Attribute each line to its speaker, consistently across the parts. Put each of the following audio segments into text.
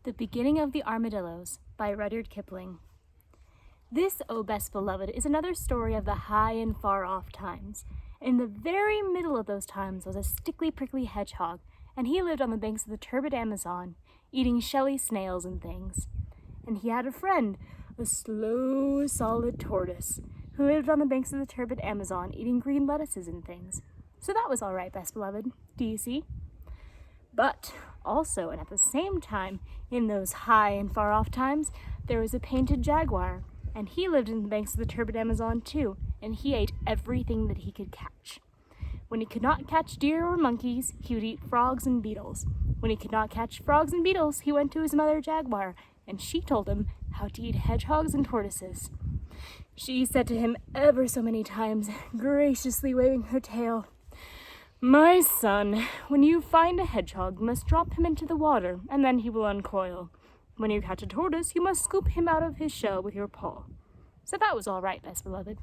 Speaker 1: The Beginning of the Armadillos by Rudyard Kipling. This, O Best Beloved, is another story of the high and far off times. In the very middle of those times was a stickly prickly hedgehog, and he lived on the banks of the turbid Amazon, eating shelly snails and things. And he had a friend, a slow, solid tortoise, who lived on the banks of the turbid Amazon, eating green lettuces and things. So that was all right, Best Beloved, do you see? But also, and at the same time, in those high and far off times, there was a painted jaguar, and he lived in the banks of the turbid Amazon too, and he ate everything that he could catch. When he could not catch deer or monkeys, he would eat frogs and beetles. When he could not catch frogs and beetles, he went to his mother jaguar, and she told him how to eat hedgehogs and tortoises. She said to him ever so many times, graciously waving her tail, "My son, when you find a hedgehog, you must drop him into the water, and then he will uncoil. When you catch a tortoise, you must scoop him out of his shell with your paw." So that was all right, Best Beloved.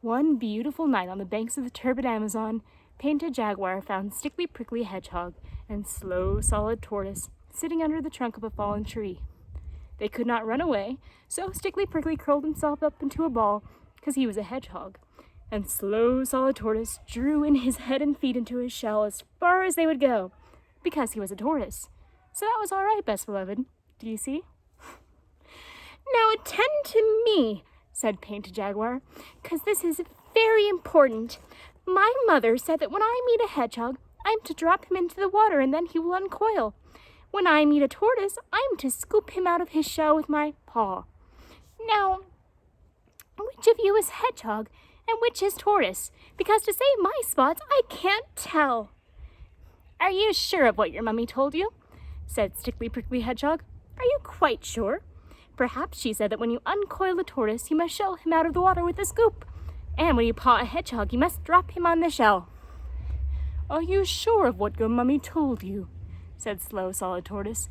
Speaker 1: One beautiful night on the banks of the turbid Amazon, Painted Jaguar found Stickly Prickly Hedgehog and Slow Solid Tortoise sitting under the trunk of a fallen tree. They could not run away, so Stickly Prickly curled himself up into a ball because he was a hedgehog, and Slow Solid Tortoise drew in his head and feet into his shell as far as they would go, because he was a tortoise. So that was all right, Best Beloved. Do you see? "Now attend to me," said Painted Jaguar, "because this is very important. My mother said that when I meet a hedgehog, I'm to drop him into the water and then he will uncoil. When I meet a tortoise, I'm to scoop him out of his shell with my paw. Now, which of you is hedgehog and which is tortoise? Because to save my spots, I can't tell." "Are you sure of what your mummy told you?" said Stickly Prickly Hedgehog. "Are you quite sure? Perhaps she said that when you uncoil a tortoise, you must shell him out of the water with a scoop. And when you paw a hedgehog, you must drop him on the shell." "Are you sure of what your mummy told you?" said Slow Solid Tortoise.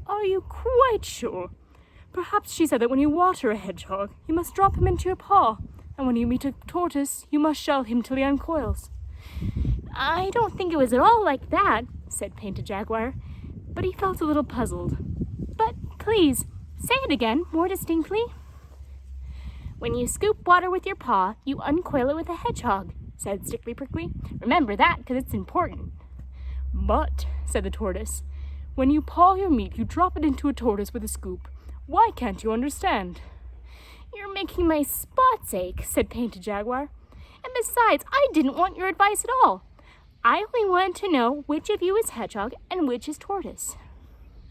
Speaker 1: "Are you quite sure? Perhaps she said that when you water a hedgehog, you must drop him into your paw, and when you meet a tortoise, you must shell him till he uncoils." "I don't think it was at all like that," said Painted Jaguar, but he felt a little puzzled. "But please, say it again, more distinctly." "When you scoop water with your paw, you uncoil it with a hedgehog," said Stickly Prickly. "Remember that, because it's important." "But," said the tortoise, "when you paw your meat, you drop it into a tortoise with a scoop. Why can't you understand?" "You're making my spots ache," said Painted Jaguar. "And besides, I didn't want your advice at all. I only wanted to know which of you is hedgehog and which is tortoise."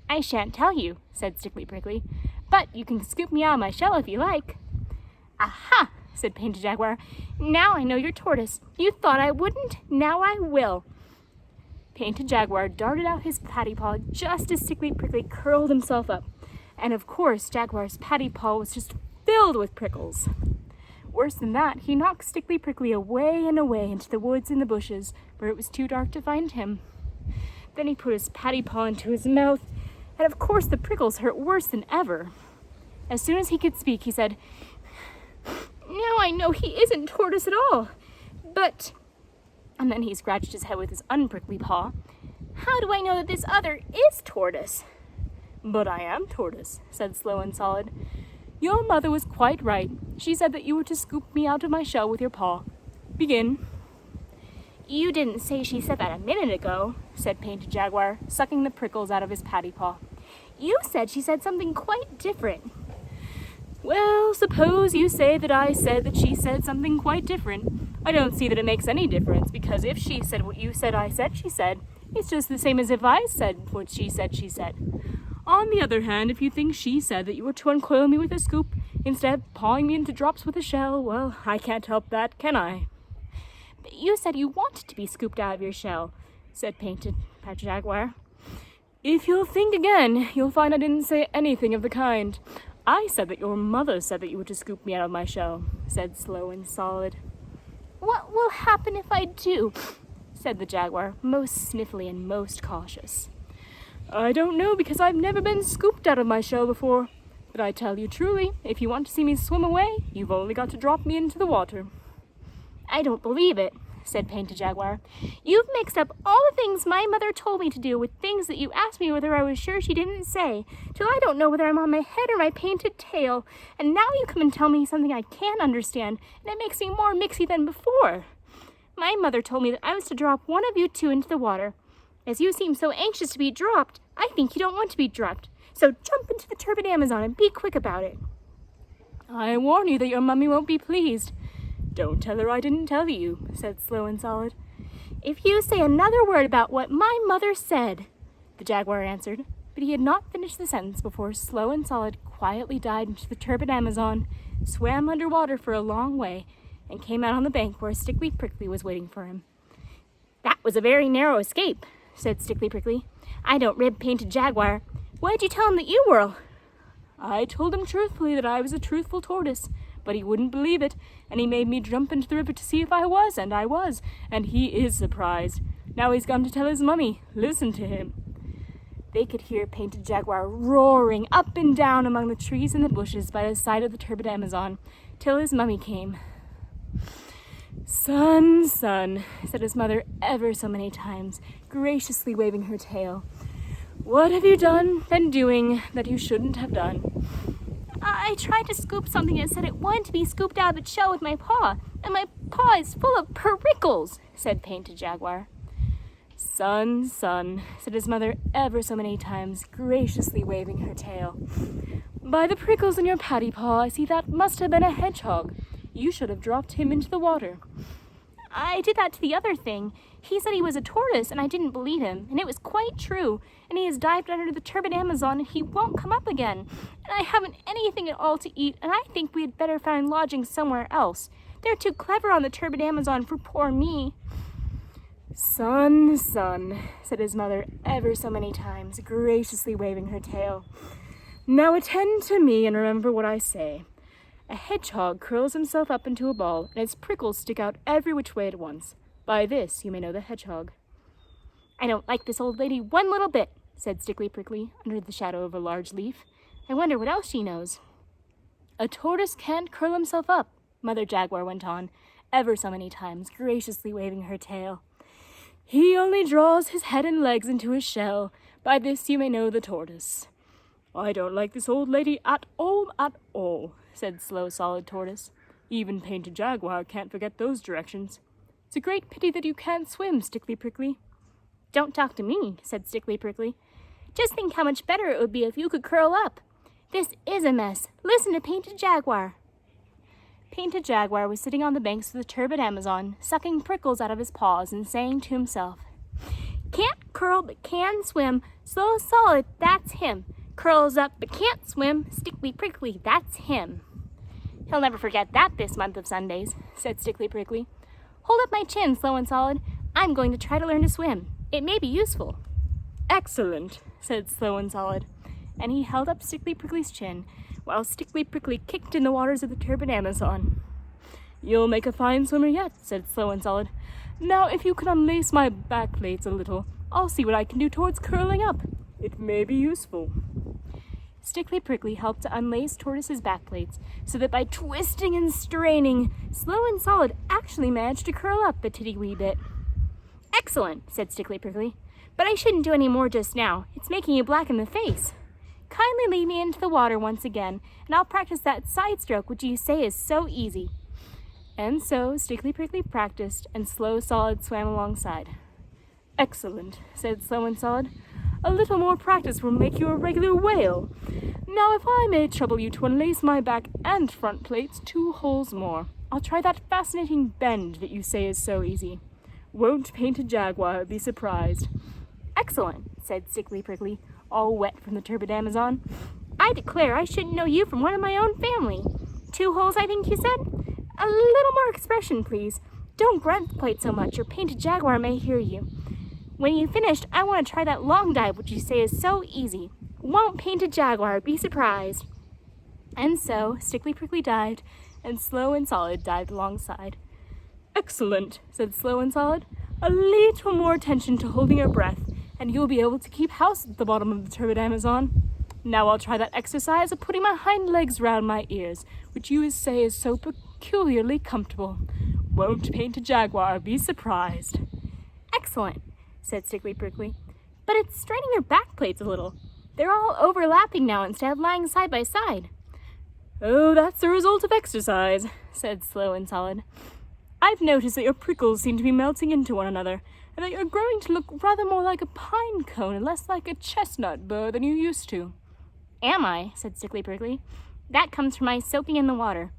Speaker 1: "I shan't tell you," said Stickly Prickly, "but you can scoop me out of my shell if you like." "Aha!" said Painted Jaguar. "Now I know you're tortoise. You thought I wouldn't. Now I will." Painted Jaguar darted out his patty paw just as Stickly Prickly curled himself up. And of course, Jaguar's patty paw was just filled with prickles. Worse than that, he knocked Stickly Prickly away and away into the woods and the bushes, where it was too dark to find him. Then he put his patty paw into his mouth, and of course the prickles hurt worse than ever. As soon as he could speak, he said, "Now I know he isn't tortoise at all, but..." And then he scratched his head with his unprickly paw. "How do I know that this other is tortoise?" "But I am tortoise," said Slow and Solid. "Your mother was quite right. She said that you were to scoop me out of my shell with your paw. Begin." "You didn't say she said that a minute ago," said Painted Jaguar, sucking the prickles out of his patty paw. "You said she said something quite different." "Well, suppose you say that I said that she said something quite different. I don't see that it makes any difference, because if she said what you said I said she said, it's just the same as if I said what she said she said. On the other hand, if you think she said that you were to uncoil me with a scoop instead of pawing me into drops with a shell, well, I can't help that, can I?" "But you said you wanted to be scooped out of your shell," said Painted Jaguar. "If you'll think again, you'll find I didn't say anything of the kind. I said that your mother said that you were to scoop me out of my shell," said Slow and Solid. "What will happen if I do?" said the Jaguar, most sniffly and most cautious. "I don't know, because I've never been scooped out of my shell before. But I tell you truly, if you want to see me swim away, you've only got to drop me into the water." "I don't believe it," said Painted Jaguar. "You've mixed up all the things my mother told me to do with things that you asked me whether I was sure she didn't say, till I don't know whether I'm on my head or my painted tail. And now you come and tell me something I can't understand, and it makes me more mixy than before. My mother told me that I was to drop one of you two into the water. As you seem so anxious to be dropped, I think you don't want to be dropped. So jump into the turbid Amazon and be quick about it." "I warn you that your mummy won't be pleased." "Don't tell her I didn't tell you," said Slow and Solid. "If you say another word about what my mother said," the Jaguar answered, but he had not finished the sentence before Slow and Solid quietly dived into the turbid Amazon, swam underwater for a long way, and came out on the bank where Stickly Prickly was waiting for him. "That was a very narrow escape," said Stickly Prickly. "I don't rib Painted Jaguar. What did you tell him that you were?" "I told him truthfully that I was a truthful tortoise, but he wouldn't believe it, and he made me jump into the river to see if I was, and I was, and he is surprised. Now he's gone to tell his mummy. Listen to him." They could hear Painted Jaguar roaring up and down among the trees and the bushes by the side of the turbid Amazon, till his mummy came. "Son, son," said his mother ever so many times, graciously waving her tail. "What have you been doing that you shouldn't have done?" "I tried to scoop something that said it wanted to be scooped out of its shell with my paw, and my paw is full of prickles," said Painted Jaguar. "Son, son," said his mother ever so many times, graciously waving her tail. "By the prickles in your paddy paw, I see that must have been a hedgehog. You should have dropped him into the water." "I did that to the other thing. He said he was a tortoise, and I didn't believe him, and it was quite true. And he has dived under the turbid Amazon, and he won't come up again. And I haven't anything at all to eat, and I think we had better find lodging somewhere else. They're too clever on the turbid Amazon for poor me." "Son, son," said his mother ever so many times, graciously waving her tail. "Now attend to me and remember what I say. A hedgehog curls himself up into a ball, and its prickles stick out every which way at once. By this you may know the hedgehog." "I don't like this old lady one little bit," said Stickly Prickly, under the shadow of a large leaf. "I wonder what else she knows." "A tortoise can't curl himself up," Mother Jaguar went on, ever so many times, graciously waving her tail. "He only draws his head and legs into his shell. By this you may know the tortoise." "I don't like this old lady at all," said Slow Solid Tortoise. "Even Painted Jaguar can't forget those directions. It's a great pity that you can't swim, Stickly Prickly." "Don't talk to me," said Stickly Prickly. "Just think how much better it would be if you could curl up. This is a mess. Listen to Painted Jaguar." Painted Jaguar was sitting on the banks of the turbid Amazon, sucking prickles out of his paws and saying to himself, "Can't curl but can swim, Slow Solid, that's him. Curls up but can't swim, Stickly Prickly, that's him." "He'll never forget that this month of Sundays," said Stickly Prickly. "Hold up my chin, Slow and Solid. I'm going to try to learn to swim. It may be useful." "Excellent," said Slow and Solid, and he held up Stickly Prickly's chin, while Stickly Prickly kicked in the waters of the turbid Amazon. "You'll make a fine swimmer yet," said Slow and Solid. "Now, if you could unlace my back plates a little, I'll see what I can do towards curling up. It may be useful." Stickly Prickly helped to unlace Tortoise's back plates, so that by twisting and straining, Slow and Solid actually managed to curl up a titty-wee bit. "Excellent," said Stickly Prickly. "But I shouldn't do any more just now. It's making you black in the face. Kindly lead me into the water once again, and I'll practice that side stroke which you say is so easy." And so Stickly Prickly practiced, and Slow Solid swam alongside. "Excellent," said Slow and Solid. "A little more practice will make you a regular whale. Now, if I may trouble you to unlace my back and front plates 2 holes more, I'll try that fascinating bend that you say is so easy. Won't Painted Jaguar be surprised?" "Excellent," said Stickly Prickly, all wet from the turbid Amazon. "I declare I shouldn't know you from one of my own family. 2 holes, I think you said? A little more expression, please. Don't grunt quite so much, or Painted Jaguar may hear you. When you've finished, I want to try that long dive which you say is so easy. Won't Painted Jaguar be surprised?" And so Stickly Prickly dived, and Slow and Solid dived alongside. "Excellent," said Slow and Solid. "A little more attention to holding your breath, and you'll be able to keep house at the bottom of the turbid Amazon. Now I'll try that exercise of putting my hind legs round my ears, which you say is so peculiarly comfortable. won't Painted Jaguar be surprised? Excellent, said Stickly Prickly. But it's straining your back plates a little. They're all overlapping now instead of lying side by side. Oh, that's the result of exercise, said Slow and Solid. I've noticed that your prickles seem to be melting into one another, and that you're growing to look rather more like a pine cone and less like a chestnut burr than you used to. Am I? Said Stickly Prickly. That comes from my soaking in the water.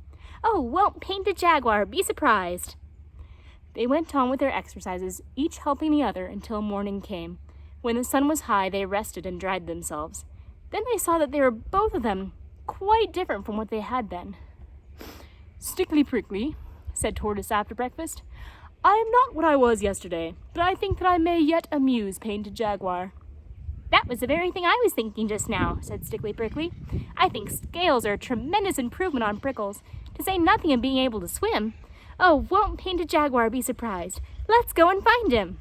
Speaker 1: Oh, won't Painted Jaguar be surprised? They went on with their exercises, each helping the other until morning came. When the sun was high, they rested and dried themselves. Then they saw that they were both of them quite different from what they had been. Stickly Prickly, said Tortoise after breakfast, I am not what I was yesterday, but I think that I may yet amuse Painted Jaguar. That was the very thing I was thinking just now, said Stickly Prickly. I think scales are a tremendous improvement on prickles, to say nothing of being able to swim. Oh, won't Painted Jaguar be surprised? Let's go and find him.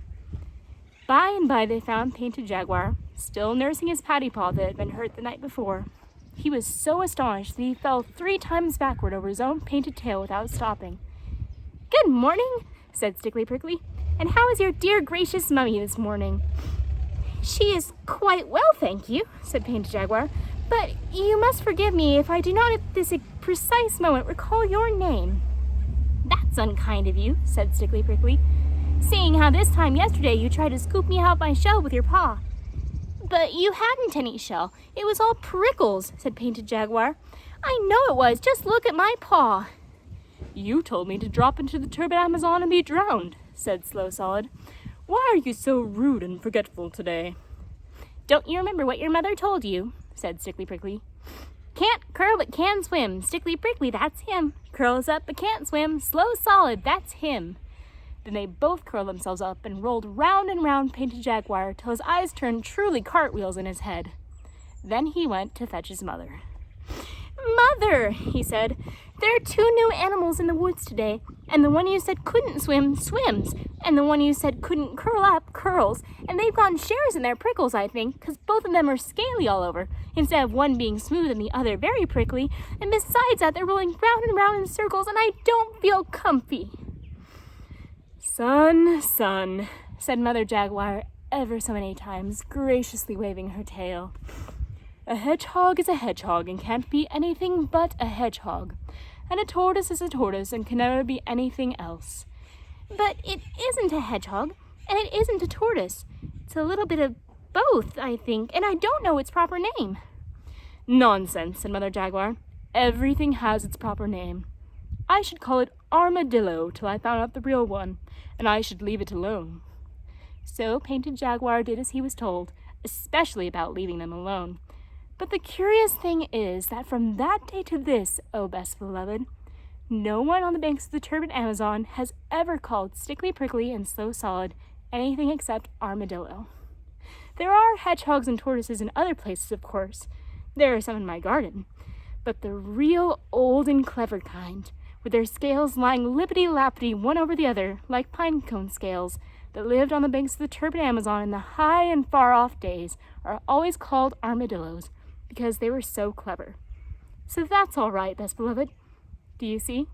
Speaker 1: By and by they found Painted Jaguar, still nursing his paddy paw that had been hurt the night before. He was so astonished that he fell 3 times backward over his own painted tail without stopping. Good morning, said Stickly Prickly. And how is your dear gracious mummy this morning? She is quite well, thank you, said Painted Jaguar. But you must forgive me if I do not at this precise moment recall your name. That's unkind of you, said Stickly Prickly, seeing how this time yesterday you tried to scoop me out my shell with your paw. But you hadn't any shell. It was all prickles, said Painted Jaguar. I know it was. Just look at my paw. You told me to drop into the turbid Amazon and be drowned, said Slow Solid. Why are you so rude and forgetful today? Don't you remember what your mother told you? Said Stickly Prickly. Can't curl but can swim. Stickly Prickly, that's him. Curls up but can't swim. Slow Solid, that's him. Then they both curled themselves up and rolled round and round Painted Jaguar till his eyes turned truly cartwheels in his head. Then he went to fetch his mother. Mother, he said, there are 2 new animals in the woods today, and the one you said couldn't swim, swims, and the one you said couldn't curl up, curls, and they've gone shares in their prickles, I think, 'cause both of them are scaly all over, instead of one being smooth and the other very prickly, and besides that, they're rolling round and round in circles, and I don't feel comfy. Son, son, said Mother Jaguar ever so many times, graciously waving her tail. A hedgehog is a hedgehog and can't be anything but a hedgehog. And a tortoise is a tortoise and can never be anything else. But it isn't a hedgehog, and it isn't a tortoise. It's a little bit of both, I think, and I don't know its proper name. Nonsense, said Mother Jaguar. Everything has its proper name. I should call it Armadillo till I found out the real one, and I should leave it alone. So Painted Jaguar did as he was told, especially about leaving them alone. But the curious thing is that from that day to this, O best beloved, no one on the banks of the turbid Amazon has ever called Stickly Prickly and Slow Solid anything except Armadillo. There are hedgehogs and tortoises in other places, of course. There are some in my garden. But the real old and clever kind, with their scales lying lippity-lappity one over the other, like pine cone scales, that lived on the banks of the turbid Amazon in the high and far-off days, are always called armadillos, because they were so clever. So that's all right, best beloved. Do you see?